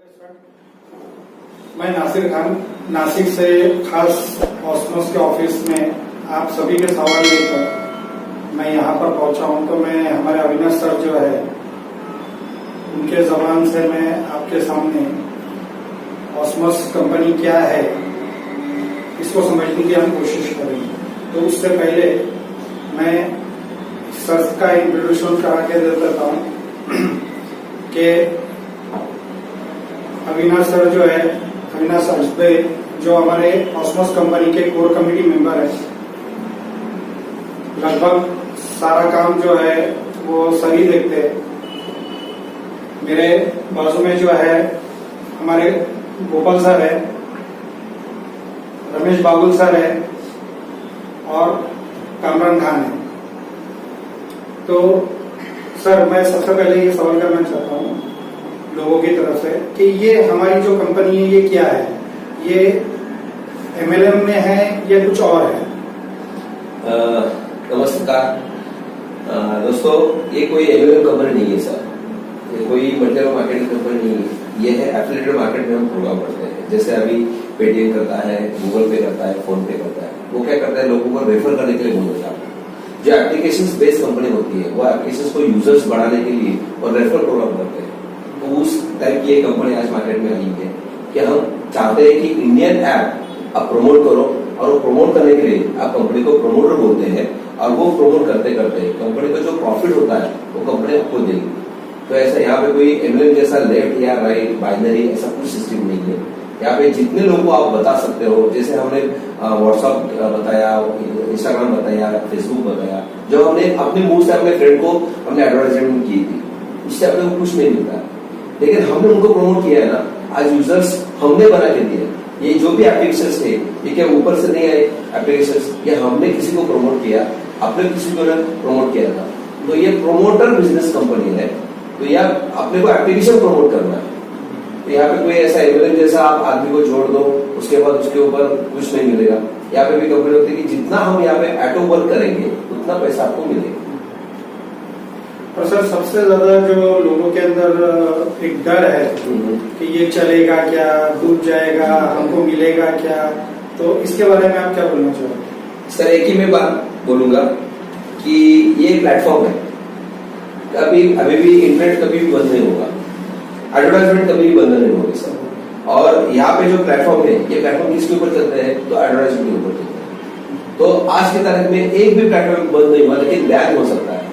मैं नासिर खान नासिक से खास ऑस्मोस के ऑफिस में आप सभी के सवाल लेकर मैं यहाँ पर पहुंचा हूँ। तो मैं हमारे अविनाश सर जो है उनके जबान से मैं आपके सामने ऑस्मोस कंपनी क्या है इसको समझने की हम कोशिश करेंगे। तो उससे पहले मैं सर का इंट्रोडक्शन करा के दे देता हूँ कि अविनाश सर जो है अविनाश अजबे जो हमारे ऑस्मोस कंपनी के कोर कमेटी मेंबर है। लगभग सारा काम जो है वो सर ही देखते हैं। मेरे बाजू में जो है हमारे गोपाल सर है, रमेश बाबुल सर है और कामरान खान है। तो सर मैं सबसे पहले ये सवाल करना चाहता हूँ लोगों की तरफ से कि ये हमारी जो कंपनी है ये क्या है, ये एमएलएम में है या कुछ और है? नमस्कार दोस्तों, ये कोई एमएलएम कंपनी नहीं है सर, ये कोई मल्टीलेवल मार्केटिंग कंपनी नहीं है। ये है एफिलिएटेड मार्केट में हम प्रोग्राम करते हैं। जैसे अभी पेटीएम करता है, गूगल पे करता है, फोन पे करता है, वो क्या करता है लोगों को रेफर करने के लिए बोल देता है। जो एप्लीकेशन बेस्ड कंपनी होती है वो एप्लीकेशन को यूजर्स बढ़ाने के लिए और रेफर प्रोग्राम करते हैं। तो उस टाइप की एक कंपनी आज मार्केट में आई है कि हम चाहते हैं कि इंडियन ऐप आप प्रमोट करो और वो प्रमोट करने के लिए आप कंपनी को प्रमोटर बोलते हैं और वो प्रमोट करते करते कंपनी का जो प्रॉफिट होता है वो कंपनी आपको देगी। तो ऐसा यहाँ पे कोई एमएलएम जैसा लेफ्ट या राइट बाइनरी ऐसा कुछ सिस्टम नहीं है। यहाँ पे जितने लोगों को आप बता सकते हो, जैसे हमने व्हाट्सएप बताया, इंस्टाग्राम बताया, फेसबुक बताया, जो हमने अपने मुंह से अपने फ्रेंड को हमने एडवर्टाइजमेंट की थी, उससे अपने को कुछ नहीं मिलता, लेकिन हमने उनको प्रमोट किया है ना। आज यूजर्स हमने बना के दिए। ये जो भी एप्लीकेशन थे ये क्या ऊपर से नहीं आए एप्लीकेशन, ये हमने किसी को प्रमोट किया, अपने किसी को प्रमोट किया था। तो ये प्रोमोटर बिजनेस कंपनी है। तो यह अपने को एप्लीकेशन प्रमोट करना है। तो यहाँ पे कोई ऐसा एमएलएम जैसा आप आदमी को जोड़ दो उसके बाद उसके ऊपर कुछ नहीं मिलेगा। यहाँ पे भी कंपनी होती है कि जितना हम यहाँ पे ऑटो वर्क करेंगे उतना पैसा आपको मिलेगा। और सर सबसे ज्यादा जो लोगों के अंदर एक डर है कि ये चलेगा क्या, डूब जाएगा, हमको मिलेगा क्या, तो इसके बारे में आप क्या बोलना चाहोगे? सर एक ही मैं बात बोलूंगा कि ये प्लेटफॉर्म है, अभी भी इंटरनेट कभी भी बंद नहीं होगा, एडवर्टाइजमेंट कभी भी बंद नहीं होगी सर। और यहाँ पे जो प्लेटफॉर्म है ये प्लेटफॉर्म किसके ऊपर चलते हैं तो एडवर्टाइजमेंट के ऊपर चलते हैं। तो आज की तारीख में एक भी प्लेटफॉर्म बंद नहीं हुआ, लेकिन बैन हो सकता है।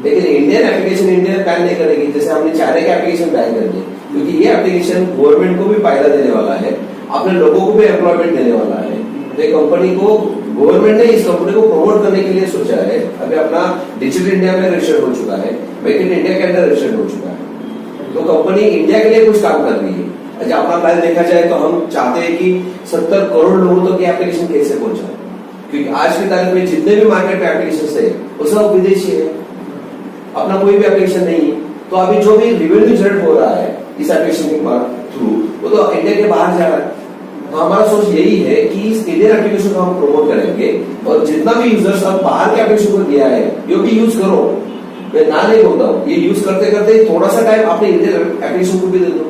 लेकिन इंडियन एप्लीकेशन इंडिया बैन नहीं करेगी, जैसे हमने चाइना के एप्लीकेशन बैन कर दिए, क्योंकि ये एप्लीकेशन गवर्नमेंट को भी फायदा देने वाला है, अपने लोगों को भी एम्प्लॉयमेंट देने वाला है। तो कंपनी को गवर्नमेंट ने इस कंपनी को प्रमोट करने के लिए सोचा है। अभी अपना डिजिटल इंडिया में रजिस्टर्ड हो चुका है, मेक इन इंडिया के अंदर रजिस्टर्ड हो चुका है। तो कंपनी इंडिया के लिए कुछ काम कर रही है। अच्छा, अपना प्लान देखा जाए तो हम चाहते हैं कि 70 करोड़ लोगों तक ये एप्लीकेशन कैसे पहुंचाए, क्योंकि आज की तारीख में जितने भी मार्केट में एप्लीकेशन है वो सब विदेशी है, अपना कोई भी एप्लीकेशन नहीं है। तो अभी जो भी रेवेन्यू जनरेट हो रहा है इस एप्लीकेशन के थ्रू वो तो इंडिया के बाहर जा रहा है। तो हमारा सोच यही है कि इस इंडियन एप्लीकेशन को हम प्रमोट करेंगे और जितना भी यूजर्स अब बाहर के एप्लीकेशन को दिया है ये भी यूज करो। मैं ना नहीं बोलता हूँ, ये यूज करते करते थोड़ा सा टाइम अपने इंडियन एप्लीकेशन को भी दे दो,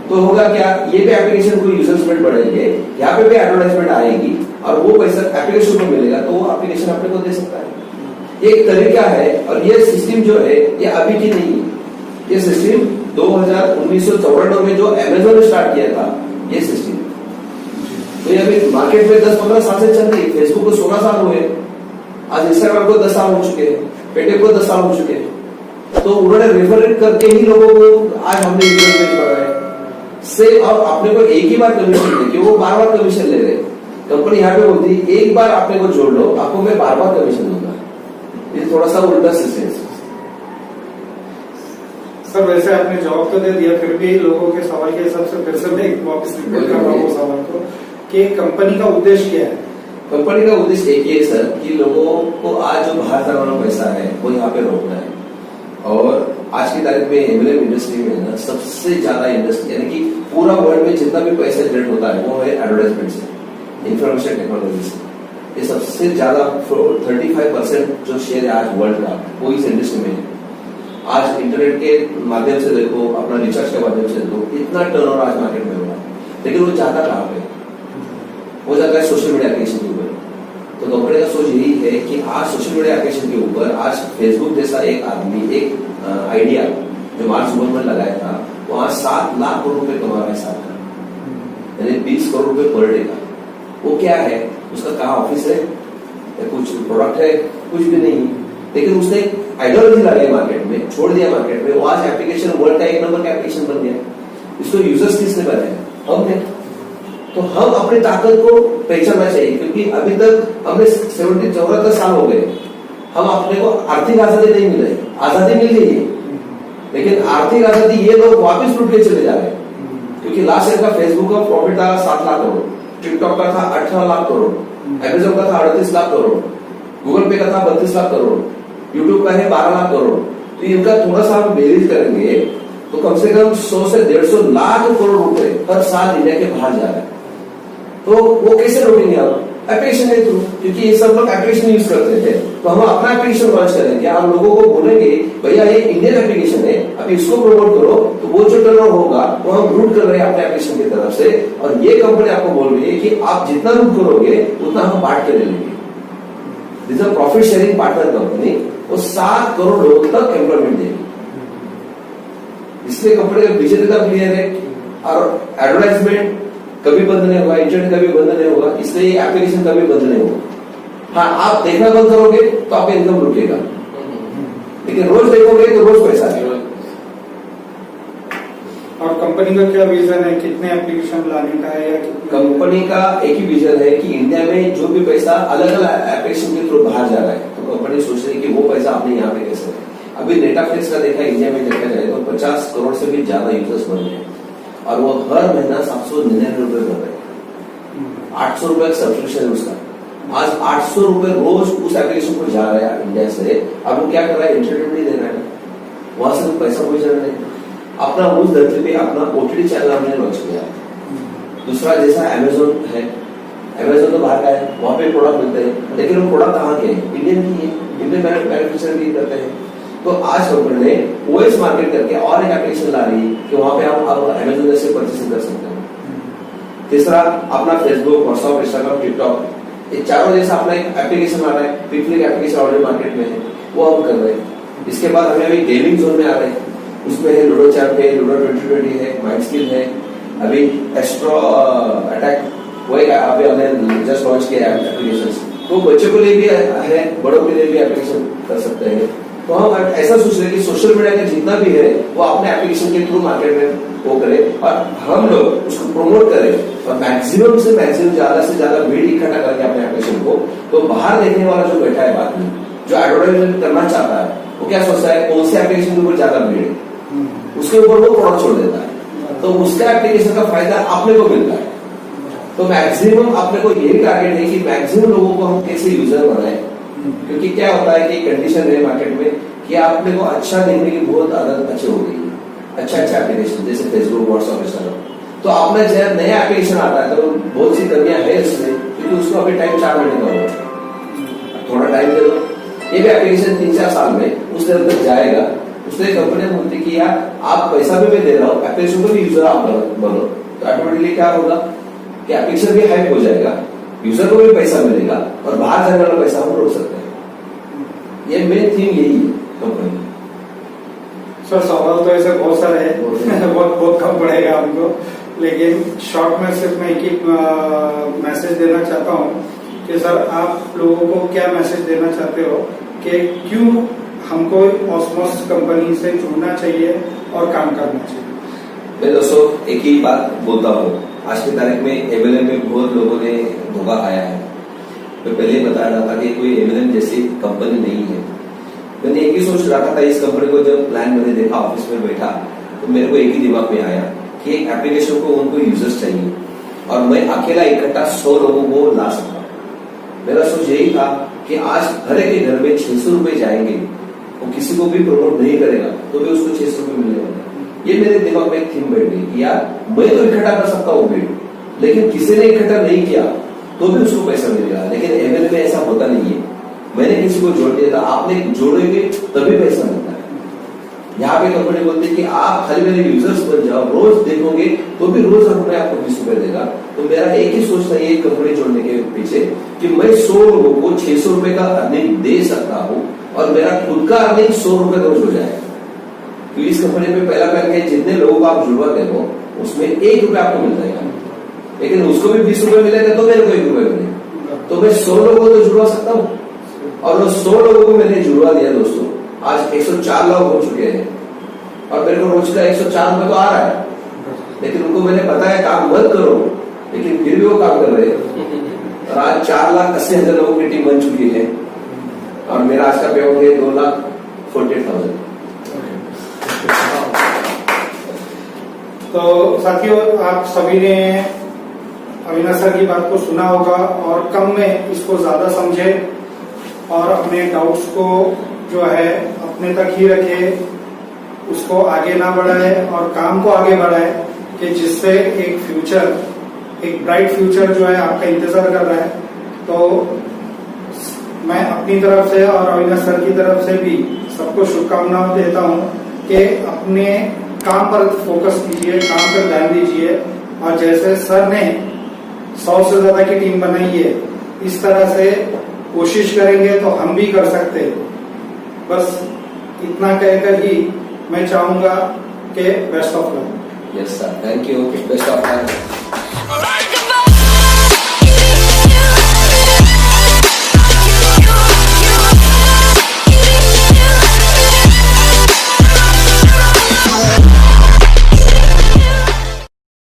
तो होगा क्या, ये भी एप्लीकेशन को यूजर्स बढ़ेंगे, यहाँ पे भी एडवर्टाइजमेंट आएगी और वो पैसा एप्लीकेशन को मिलेगा, तो वो एप्लीकेशन अपने को दे सकता है। एक तरीका है और ये सिस्टम जो है ये अभी की नहीं है। ये सिस्टम 1994 में जो अमेज़न ने स्टार्ट किया था ये सिस्टम, तो ये अभी मार्केट में 10-15 साल से चल रही है। फेसबुक को 16 साल हुए, आज इंस्टाग्राम को 10 साल हो चुके हैं, पेटीएम को 10 साल हो चुके हैं। तो उन्होंने रेफर करके ही लोगों को आज हमने इन्वेस्टमेंट कराया से, और अपने को एक ही बार कमीशन दे, वो बार-बार कमीशन ले रहे। कंपनी यहाँ पे बोलती है एक बार आपने को जोड़ लो, आपको मैं बार-बार कमीशन दूंगा। ये थोड़ा सा उल्टा सिस्टम है सर। वैसे आपने जवाब तो दे दिया, फिर भी लोगों के सवाल के हिसाब से फिर से मैं वापस रिपीट कर रहा हूँ सवाल को कि कंपनी का उद्देश्य क्या है? कंपनी का उद्देश्य एक ही है सर कि लोगों को आज जो बाहर जाने वाला पैसा है वो यहाँ पे रोकना है। और आज की तारीख में एमएलएम इंडस्ट्री में ना सबसे ज्यादा इंडस्ट्री, यानी कि पूरा वर्ल्ड में जितना भी पैसा जनरेट होता है वो है एडवर्टाइजमेंट से, इंफॉर्मेशन टेक्नोलॉजी से। ये सबसे ज्यादा 35% जो शेयर है आज वर्ल्ड का वो इस इंडस्ट्री में है। आज इंटरनेट के माध्यम से देखो, अपना रिसर्च के माध्यम से देखो, इतना टर्नओवर आज मार्केट में हो रहा है, लेकिन वो जाता कहाँ पे? वो जाता है सोशल मीडिया एप्लीकेशन के ऊपर। तो कंपनी का सोच यही है कि आज सोशल मीडिया एप्लीकेशन के ऊपर आज फेसबुक जैसा एक आदमी, एक आइडिया जो मार्क जुकरबर्ग ने लगाया था, वो आज 7 लाख करोड़ रुपए कमा रहा है साल का, यानी 20 करोड़ रुपए पर डे का। वो क्या है? उसका कहाँ ऑफिस है या कुछ प्रोडक्ट है? कुछ भी नहीं, लेकिन उसने आइडियोलॉजी लगाई मार्केट में, छोड़ दिया मार्केट में, वो आज एप्लीकेशन वर्ल्ड का 1 नंबर का एप्लीकेशन बन गया। इसको यूजर्स किसने बनाया? हमने। तो हम अपनी ताकत को पहचानना चाहिए, क्योंकि अभी तक हमने 74 साल हो गए, हम अपने को आर्थिक आजादी नहीं मिल रही। आजादी मिल गई है, लेकिन आर्थिक आजादी ये लोग वापस लूट के चले जा रहे हैं। क्योंकि लास्ट ईयर का फेसबुक का प्रॉफिट था 7 लाख करोड़, टिकटॉक का था 18 लाख करोड़, अमेजन का था 38 लाख करोड़, गूगल पे का था 32 लाख करोड़, यूट्यूब का है 12 लाख करोड़। तो इनका थोड़ा सा हम बेरीज करेंगे तो कम से कम 100 से 150 लाख करोड़ रुपए हर साल इंडिया के बाहर जा रहे हैं। तो वो कैसे रोकेंगे आप? एप्लीकेशन के थ्रू, क्योंकि ये सब लोग एप्लीकेशन यूज करते थे। तो हम अपना एप्लीकेशन लॉन्च करेंगे, आप लोगों को बोलेंगे भैया ये इंडियन एप्लीकेशन है, अब इसको प्रमोट करो, तो वो जो टर्नओवर होगा वो हम रूट कर रहे हैं अपने एप्लीकेशन की तरफ से, और ये कंपनी आपको बोल रही है कि आप जितना रूट करोगे उतना हम बांट के ले लेंगे। This is profit sharing partner company, वो 7 करोड़ लोगों तक एम्प्लॉयमेंट देगी। इसलिए कंपनी का विजन इतना क्लियर है, और एडवर्टाइजमेंट कभी बंद नहीं होगा, इंटरनेट कभी बंद नहीं होगा, इसलिए एप्लीकेशन कभी बंद नहीं होगा। हाँ, आप देखना बंद करोगे तो आपका इनकम रुकेगा, लेकिन रोज देखोगे तो रोज पैसा आएगा। और कंपनी का क्या विजन है? कितने एप्लीकेशन लाने का है? या कंपनी का एक ही विजन है कि इंडिया में जो भी पैसा अलग अलग एप्लीकेशन के थ्रू बाहर जा रहा है, तो कंपनी सोच रही है कि वो पैसा आपने यहाँ पे कैसे। अभी नेटफ्लिक्स का देखा, इंडिया में देखा जाए तो 50 करोड़ से भी ज्यादा यूजर्स बन गए, और वो हर महीना 799 रुपए भर रहे हैं। 800 रुपए का सब्सक्रिप्शन है उसका। आज 800 रुपए रोज उस एप्लीकेशन को जा रहा है इंडिया से। अब वो क्या कर रहा है? इंटरनेट नहीं दे रहा है, वहां से तो पैसा कोई चल नहीं। अपना उस धरती पे अपना ओटीटी चैनल हमने लॉन्च किया। दूसरा जैसा अमेजोन है, अमेजोन तो बाहर का है, वहां पे प्रोडक्ट मिलते हैं, लेकिन वो प्रोडक्ट कहाँ के हैं? इंडियन की है, इंडियन मैन्युफैक्चर भी करते हैं। तो आज कंपनी ने ओएस मार्केट करके और एक एप्लीकेशन ला रही है कि वहां पे हम अब अमेजोन से परचेसिंग कर सकते हैं। तीसरा अपना फेसबुक, व्हाट्सएप, इंस्टाग्राम, टिकटॉक, ये चारों जैसा अपना एक एप्लीकेशन आ रहा है। पिकनिक एप्लीकेशन ऑलरेडी मार्केट में है, वो हम कर रहे हैं। इसके बाद हमें अभी गेमिंग जोन में आ रहे हैं, उसमें है लूडो चैंप है, लूडो 2020 है, माइंड स्किल है, अभी एस्ट्रो अटैक वो एक अभी हमने जस्ट लॉन्च किया एप्लीकेशन। तो बच्चों के लिए भी है, बड़ों के लिए भी एप्लीकेशन कर सकते हैं। तो हम ऐसा सोच रहे हैं कि सोशल मीडिया का जितना भी है वो अपने एप्लीकेशन के थ्रू मार्केट में वो करे, और हम लोग उसको प्रमोट करें, और मैक्सिमम से मैक्सिमम ज्यादा से ज्यादा भीड़ इकट्ठा करके अपने एप्लीकेशन को। तो बाहर देखने वाला जो बैठा है बाद में, जो एडवर्टाइजमेंट करना चाहता है, वो क्या सोचता है? कौन से एप्लीकेशन के ऊपर ज्यादा भीड़ है, उसके ऊपर वो प्रोडक्ट छोड़ देता है, तो उसका एप्लीकेशन का फायदा अपने को मिलता है। तो मैक्सिमम अपने को यही टारगेट है कि मैक्सिमम लोगों को हम कैसे यूजर बनाए, क्योंकि क्या होता है कि कंडीशन है मार्केट में कि आपने को अच्छा देखने की बहुत आदत अच्छी हो गई है, अच्छा एप्लीकेशन जैसे फेसबुक, व्हाट्सएप, इंस्टाग्राम। तो आपने जब नया एप्लीकेशन आता है तो बहुत सी कमियां है उसमें, क्योंकि उसको अभी टाइम 4 महीने का होगा, थोड़ा टाइम दे दो। ये भी एप्लीकेशन 3-4 साल में उस लेवल तक जाएगा। उसने कंपनी बोलती कि यार आप पैसा भी मैं दे रहा हूँ, एप्लीकेशन को भी यूजर आप बनो, तो ऑटोमेटिकली क्या होगा कि एप्लीकेशन भी हाइप हो जाएगा, यूजर को भी पैसा मिलेगा, और बाहर जाने वाला पैसा हम रोक सकते हैं। ये मेन थीम यही है कंपनी। सर सवाल तो ऐसे बहुत सारे हैं बहुत कम पड़ेगा हमको, लेकिन शॉर्ट में सिर्फ मैं एक ही मैसेज देना चाहता हूँ कि सर आप लोगों को क्या मैसेज देना चाहते हो कि क्यों हमको ऑस्मोस कंपनी से जुड़ना चाहिए और काम करना चाहिए? मैं दोस्तों एक ही बात बोलता हूँ, आज की तारीख में एमएलएम में बहुत लोगों ने धोखा आया है। मैं पहले ही बता रहा था कि कोई एमएलएम जैसी कंपनी नहीं है। मैंने एक ही सोच रखा था इस कंपनी को, जब प्लान मैंने देखा ऑफिस में बैठा तो मेरे को एक ही दिमाग में आया कि एक एप्लीकेशन को उनको यूजर्स चाहिए, और मैं अकेला इकट्ठा 100 लोगों को ला सकता। मेरा सोच यही था कि आज हर एक के घर में 600 रुपए जाएंगे, वो किसी को भी प्रमोट नहीं करेगा तो भी उसको 600 रुपए मिलेगा। ये मेरे दिमाग में एक थीम बैठ गई कि यार मैं तो इकट्ठा कर सकता हूँ भीड़, लेकिन किसी ने इकट्ठा नहीं किया तो भी उसको पैसा मिलेगा। लेकिन एमएलए में ऐसा होता नहीं है। मैंने किसी को जोड़ दिया था, आपने जोड़ेंगे तभी पैसा मिलता है। यहाँ पे कंपनी बोलती है कि आप खाली मेरे यूजर्स बन जाओ, रोज देखोगे तो भी रोज रुपए आपको 20 रुपए देगा। तो मेरा एक ही सोच था ये कंपनी जोड़ने के पीछे कि मैं 100 लोगों को 600 रुपए का अर्निंग दे सकता हूँ और मेरा खुद का अर्निंग 100 रुपए रोज हो जाए। तो इस कंपनी में पहला करके जितने लोगों को आप जुड़वाते हो उसमें 1 रुपया आपको मिल जाएगा, लेकिन उसको भी 20 रुपए मिलेगा तो मेरे को 1 रुपए मिलेगा। तो मैं 100 लोगों को तो जुड़वा सकता हूँ और वो 100 लोगों को मैंने जुड़वा दिया दोस्तों। आज 104 लोग हो चुके हैं और मेरे को रोज का 104 रुपए तो आ रहा है, लेकिन उनको मैंने बताया काम मत करो, लेकिन फिर भी वो काम कर रहे हैं। और आज 4,80,000 लोगों की टीम बन चुकी है और मेरा आज का पे आउट है 2,48,000। तो साथियों, आप सभी ने अविनाश सर की बात को सुना होगा और कम में इसको ज्यादा समझे और अपने डाउट्स को जो है अपने तक ही रखे, उसको आगे ना बढ़ाए और काम को आगे बढ़ाए कि जिससे एक फ्यूचर, एक ब्राइट फ्यूचर जो है आपका इंतजार कर रहा है। तो मैं अपनी तरफ से और अविनाश सर की तरफ से भी सबको शुभकामनाएं देता हूं कि अपने काम पर फोकस कीजिए, काम पर ध्यान दीजिए और जैसे सर ने 100 से ज्यादा की टीम बनाई है, इस तरह से कोशिश करेंगे तो हम भी कर सकते हैं। बस इतना कहकर ही मैं चाहूंगा कि best of luck. Yes sir, thank you, best of luck.